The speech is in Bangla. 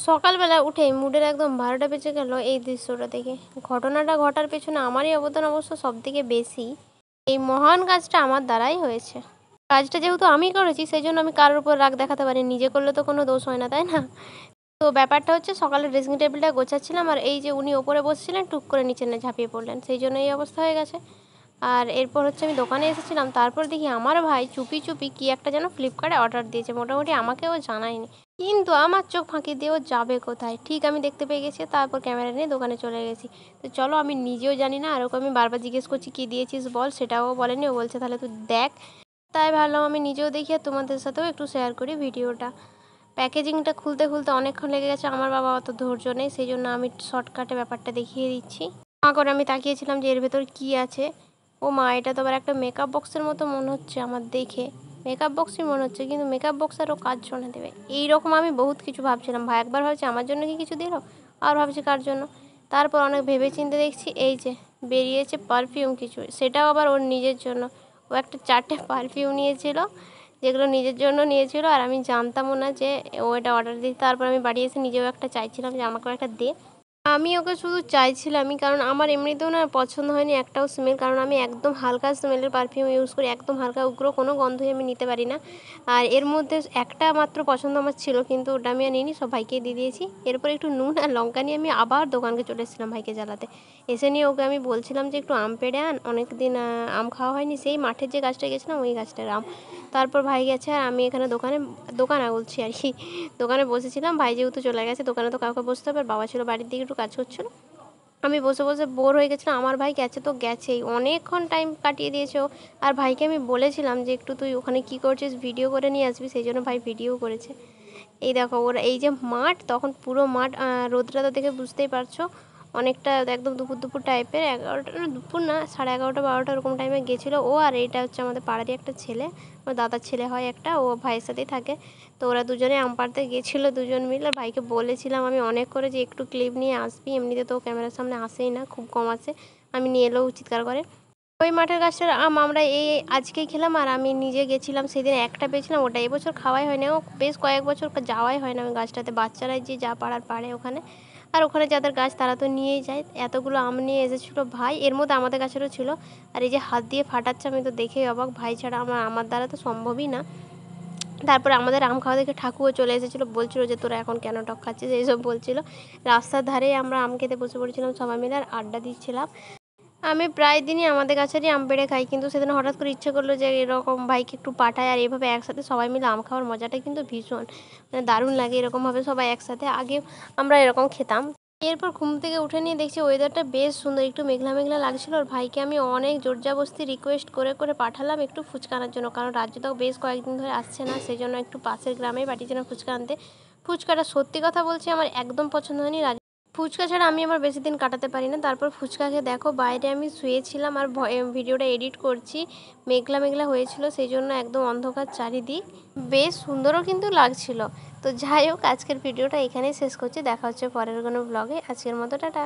সকালবেলা উঠেই মুডের একদম 12টা বেজে গেল এই দৃশ্যটা দেখে। ঘটনাটা ঘটার পেছনে আমারই অবদান অবশ্য সবথেকে বেশি। এই মহান কাজটা আমার দ্বারাই হয়েছে। কাজটা যেহেতু আমি করেছি সেই জন্য আমি কারোর উপর রাগ দেখাতে পারি, নিজে করলে তো কোনো দোষ হয় না, তাই না? তো ব্যাপারটা হচ্ছে সকালে ড্রেসিং টেবিলটা গোছাচ্ছিলাম আর এই যে উনি ওপরে বসছিলেন টুক করে নিচে না ঝাঁপিয়ে পড়লেন, সেই জন্য এই অবস্থা হয়ে গেছে। আর এরপর হচ্ছে আমি দোকানে এসেছিলাম, তারপর দেখি আমার ভাই চুপি চুপি কী একটা যেন ফ্লিপকার্টে অর্ডার দিয়েছে, মোটামুটি আমাকেও জানায়নি। কিন্তু আমার চোখ ফাঁকি দিয়েও যাবে কোথায়, ঠিক আমি দেখতে পেয়ে গেছি। তারপর ক্যামেরা নিয়ে দোকানে চলে গেছি। তো চলো, আমি নিজেও জানি না, আর ওকে আমি বারবার জিজ্ঞেস করছি কী দিয়েছিস বল, সেটাও বলেনি। ও বলছে তাহলে তুই দেখ। তাই ভাবলাম আমি নিজেও দেখি আর তোমাদের সাথেও একটু শেয়ার করি ভিডিওটা। প্যাকেজিংটা খুলতে খুলতে অনেকক্ষণ লেগে গেছে, আমার বাবা অত ধৈর্য নেই, সেই জন্য আমি শর্টকাটে ব্যাপারটা দেখিয়ে দিচ্ছি। করে আমি তাকিয়েছিলাম যে এর ভেতর কী আছে। ও মা, এটা তো আবার একটা মেকআপ বক্সের মতো মনে হচ্ছে আমার দেখে। মেকআপ বক্সই মনে হচ্ছে, কিন্তু মেকআপ বক্সেরও কাজ শোনা দেবে এইরকম আমি বহুত কিছু ভাবছিলাম। ভাই একবার ভাবছি আমার জন্য কি কিছু দিল, আর ভাবছি কার জন্য। তারপর অনেক ভেবে চিন্তে দেখছি এই যে বেরিয়েছে পারফিউম কিছু, সেটাও আবার ওর নিজের জন্য। ও একটা 4টে পারফিউম নিয়েছিল, যেগুলো নিজের জন্য নিয়েছিল, আর আমি জানতামও না যে ও এটা অর্ডার দিই। তারপর আমি বাড়ি এসে নিজেও একটা চাইছিলাম যে আমাকেও একটা দে। আমি ওকে শুধু চাইছিলামই, কারণ আমার এমনিতেও না পছন্দ হয়নি একটাও স্মেল, কারণ আমি একদম হালকা স্মেলের পারফিউম ইউজ করি, একদম হালকা উগ্র কোনো গন্ধই আমি নিতে পারি না। আর এর মধ্যে একটা মাত্র পছন্দ আমার ছিল, কিন্তু ওটা আমি আর নিইনি, সব ভাইকে দিয়ে দিয়েছি। এরপর একটু নুন আর লঙ্কা নিয়ে আমি আবার দোকানকে চলে এসেছিলাম ভাইকে জ্বালাতে। এসে নিয়ে ওকে আমি বলছিলাম যে একটু আম পেড়ে আন, অনেক দিন আম খাওয়া হয়নি, সেই মাঠের যে গাছটা গেছিলাম ওই গাছটার আম। তারপর ভাই গেছে আর আমি এখানে দোকানে বলছি আর কি, দোকানে বসেছিলাম। ভাই যেহেতু চলে গেছে দোকানে, তো কাউকে বসতে হবে, বাবা ছিল বাড়ির দিকে একটু কাজ করছিল। আমি বসে বসে বোর হয়ে গেছিলাম। আমার ভাই গেছে তো গেছেই, অনেকক্ষণ টাইম কাটিয়ে দিয়েছে ও। আর ভাইকে আমি বলেছিলাম যে একটু তুই ওখানে কী করছিস ভিডিও করে নিয়ে আসবি, সেই জন্য ভাই ভিডিও করেছে। এই দেখো ওরা, এই যে মাঠ, তখন পুরো মাঠ, রোদটা তো দেখে বুঝতেই পারছো অনেকটা একদম দুপুর দুপুর টাইপের। 11টা, দুপুর না, 11:30 12টা এরকম টাইমে গেছিলো ও। আর এইটা হচ্ছে আমাদের পাড়ারই একটা ছেলে, আমার দাদার ছেলে হয় একটা, ও ভাইয়ের সাথেই থাকে। তো ওরা দুজনে আম পাড়তে গেছিলো দুজন মিলে। ভাইকে বলেছিলাম আমি অনেক করে যে একটু ক্লিপ নিয়ে আসবি, এমনিতে তো ক্যামেরার সামনে আসেই না, খুব কম আসে, আমি নিয়ে এলেও চিৎকার করে। ওই মাঠের গাছটার আম আমরা এই আজকেই খেলাম, আর আমি নিজে গেছিলাম সেদিন একটা পেয়েছিলাম, ওটা এবছর খাওয়াই হয় না, ও বেশ কয়েক বছর যাওয়াই হয় না ওই গাছটাতে। বাচ্চারাই যে যা পাড়ার পাড়ে ওখানে, আর ওখানে যাদের গাছ তারা তো নিয়েই যায়। এতগুলো আম নিয়ে এসেছিলো ভাই, এর মধ্যে আমাদের গাছেরও ছিল। আর এই যে হাত দিয়ে ফাটাচ্ছে, আমি তো দেখেই অবাক, ভাই ছাড়া আমার দ্বারা তো সম্ভবই না। তারপরে আমাদের আম খাওয়া দেখে ঠাকুরও চলে এসেছিলো, বলছিল যে তোরা এখন কেন টক খাচ্ছিস এইসব বলছিল। রাস্তার ধারেই আমরা আম খেতে বসে পড়েছিলাম সবাই মিলে আর আড্ডা দিচ্ছিলাম। আমি প্রায় দিনই আমাদের গাছেরই আম পেড়ে খাই, কিন্তু সেদিন হঠাৎ করে ইচ্ছে করলো যে এরকম ভাইকে একটু পাঠায়, আর এভাবে একসাথে সবাই মিলে আম খাওয়ার মজাটা কিন্তু ভীষণ মানে দারুণ লাগে। এরকমভাবে সবাই একসাথে আগে আমরা এরকম খেতাম। এরপর ঘুম থেকে উঠে নিয়ে দেখছি ওয়েদারটা বেশ সুন্দর, একটু মেঘলা মেঘলা লাগছিল। আর ভাইকে আমি অনেক জোরজাবস্তি রিকোয়েস্ট করে করে পাঠালাম একটু ফুচকা আনার জন্য, কারণ রাজ্যটাও বেশ কয়েকদিন ধরে আসছে না, সেই জন্য একটু পাশের গ্রামেই পাঠিয়েছিলাম ফুচকা আনতে। ফুচকাটা সত্যি কথা বলছি আমার একদম পছন্দ হয়নি। ফুচকা ছাড়া আমি আমার বেশি দিন কাটাতে পারি না। তারপর ফুচকা খেয়ে দেখো বাইরে আমি শুয়েছিলাম আর ভিডিওটা এডিট করছি, মেঘলা মেঘলা হয়েছিল, সেই জন্য একদম অন্ধকার চারিদিক, বেশ সুন্দরও কিন্তু লাগছিল। তো যাই হোক, আজকের ভিডিওটা এখানেই শেষ করছি, দেখা হচ্ছে পরের কোনো ব্লগে। আজকের মতো টাটা।